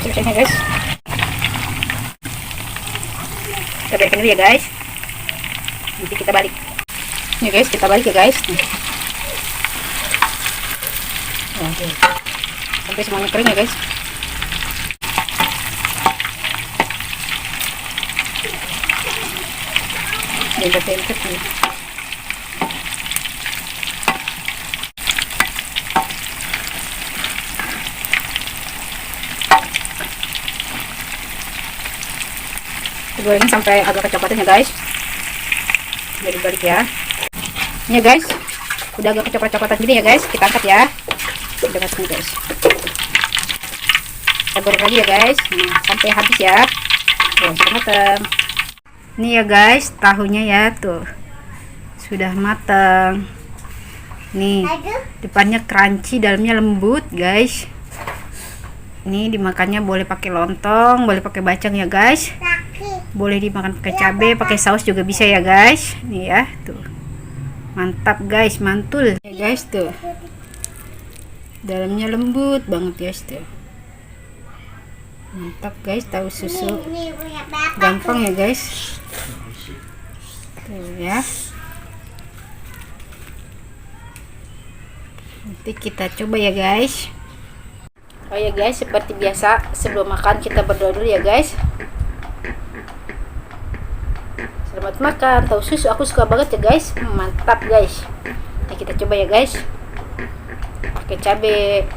Selesai guys. Kita biarkan dulu ya guys. Nanti kita balik. Nih guys, kita balik ya guys. Oke. Sampai semuanya kering ya guys. Tempet nih. Goreng sampai agak kecoklatan ya guys. Jadi balik ya. Ini ya guys, udah agak kecoklat-coklatan gini ya guys. Kita angkat ya. Udah matang guys. Kita goreng lagi ya guys. Sampai habis ya. Sudah matang. Nih ya guys, tahunya ya tuh sudah matang. Nih, depannya crunchy, dalamnya lembut guys. Ini dimakannya boleh pakai lontong, boleh pakai bacang ya guys. Boleh dimakan pakai cabai, pakai saus juga bisa ya guys. Nih ya, tuh. Mantap guys, mantul. Ya guys tuh. Dalamnya lembut banget guys tuh. Mantap guys, tahu susu. Gampang ya guys. Tuh ya. Nanti kita coba ya guys. Oh ya guys, seperti biasa sebelum makan kita berdoa dulu ya guys. Selamat makan, tahu susu aku suka banget ya guys. Mantap guys. Nah, kita coba ya guys. Pakai cabai.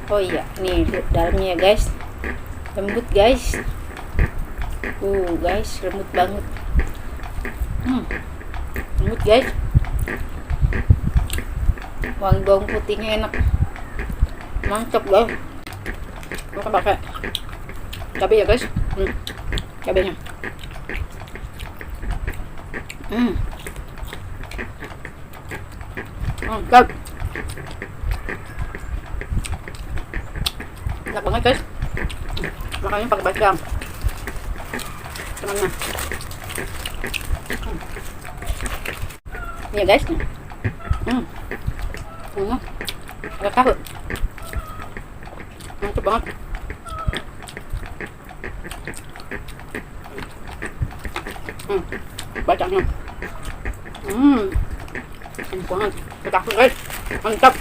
Oh iya, nih dalamnya ya guys. Lembut guys. Guys, lembut banget. Lembut guys. Wangi bawang putihnya enak. Mantap guys. Makan pakai cabai ya guys. Cabainya. Mantap. Enak banget guys. Makannya pakai bacang. Temannya. Ini ya guys. Ada tahu. Mantap banget. Bacangnya. Enak banget. Kita guys. Mantap.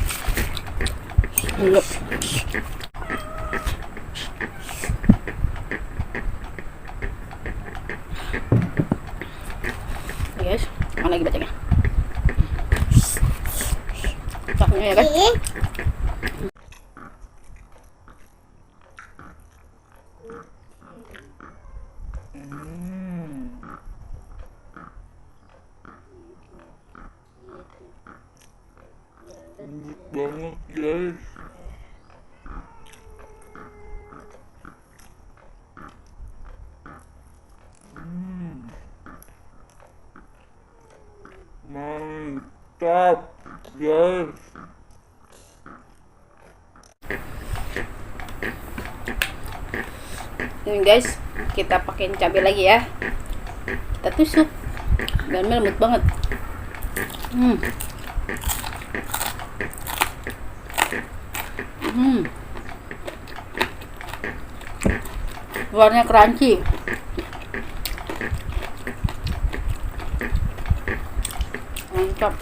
Guys, mana lagi bacanya? Tahunya ya guys. Banget guys. Mantap guys. Ini guys, kita pakein cabai lagi ya. Kita tusuk. Dalamnya lembut banget. Luarnya crunchy. Mantap.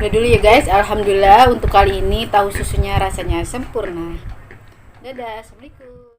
Udah dulu ya guys, alhamdulillah untuk kali ini tahu susunya rasanya sempurna. Dadah, assalamualaikum.